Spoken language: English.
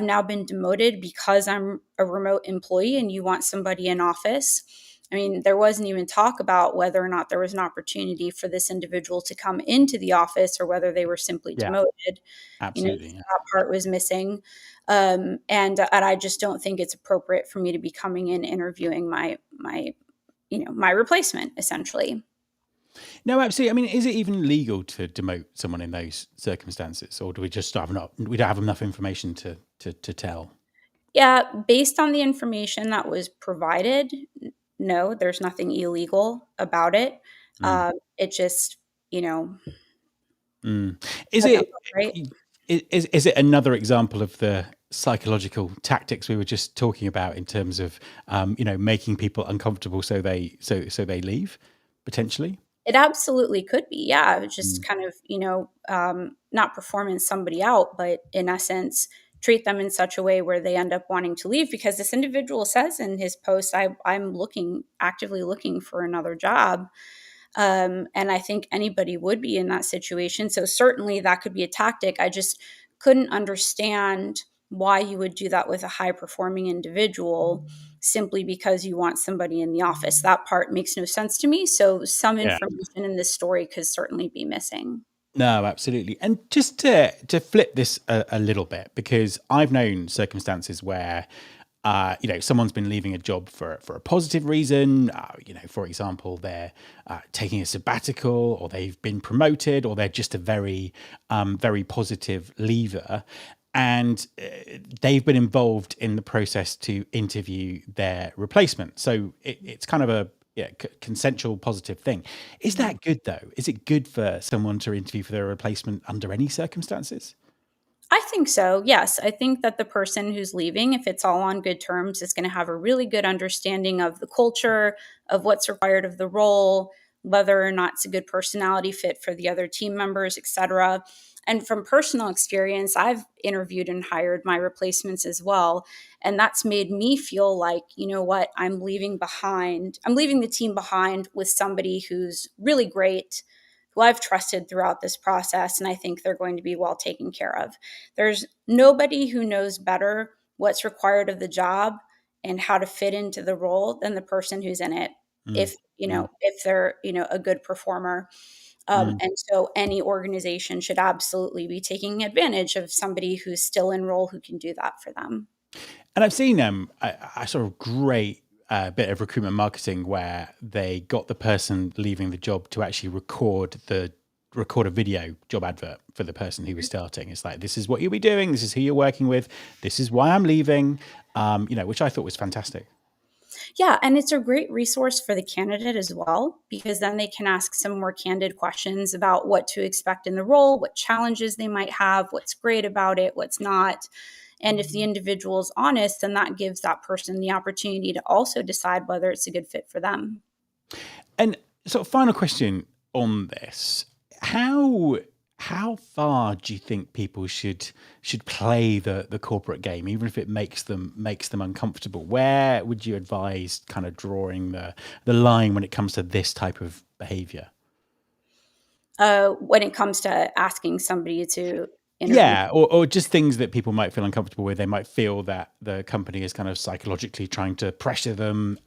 now been demoted because I'm a remote employee and you want somebody in office. I mean, there wasn't even talk about whether or not there was an opportunity for this individual to come into the office or whether they were simply Yeah, demoted. absolutely. Yeah. That part was missing. And I just don't think it's appropriate for me to be coming in interviewing my replacement, essentially. No, absolutely. I mean, is it even legal to demote someone in those circumstances, or do we just have not? We don't have enough information to tell. Yeah, based on the information that was provided, no, there's nothing illegal about it. Mm. It just, you know, Mm. Is doesn't it look right. is it another example of the psychological tactics we were just talking about in terms of making people uncomfortable so they leave potentially? It absolutely could be. Yeah, it's just Mm. kind of, not performing somebody out, but in essence, treat them in such a way where they end up wanting to leave because this individual says in his post, I'm actively looking for another job. And I think anybody would be in that situation. So certainly that could be a tactic. I just couldn't understand why you would do that with a high performing individual simply because you want somebody in the office. That part makes no sense to me. So some Yeah. information in this story could certainly be missing. No, absolutely. And just to flip this a little bit, because I've known circumstances where someone's been leaving a job for a positive reason. For example, they're taking a sabbatical, or they've been promoted, or they're just a very positive leaver, and they've been involved in the process to interview their replacement. So it's kind of a consensual positive thing. Is that good though? Is it good for someone to interview for their replacement under any circumstances? I think so. Yes. I think that the person who's leaving, if it's all on good terms, is going to have a really good understanding of the culture, of what's required of the role, whether or not it's a good personality fit for the other team members, etc. And from personal experience, I've interviewed and hired my replacements as well. And that's made me feel like, you know what, I'm leaving the team behind with somebody who's really great, who I've trusted throughout this process, and I think they're going to be well taken care of. There's nobody who knows better what's required of the job and how to fit into the role than the person who's in it. Mm, If they're a good performer, mm. and so any organization should absolutely be taking advantage of somebody who's still in role who can do that for them. And I've seen a sort of great bit of recruitment marketing where they got the person leaving the job to actually record a video job advert for the person who was starting. It's like, this is what you'll be doing, this is who you're working with, this is why I'm leaving, which I thought was fantastic. Yeah, and it's a great resource for the candidate as well, because then they can ask some more candid questions about what to expect in the role, what challenges they might have, what's great about it, what's not. And if the individual is honest, then that gives that person the opportunity to also decide whether it's a good fit for them. And sort of final question on this: how how far do you think people should play the corporate game, even if it makes them uncomfortable? Where would you advise kind of drawing the line when it comes to this type of behavior? When it comes to asking somebody to interview. Yeah, or just things that people might feel uncomfortable with. They might feel that the company is kind of psychologically trying to pressure them.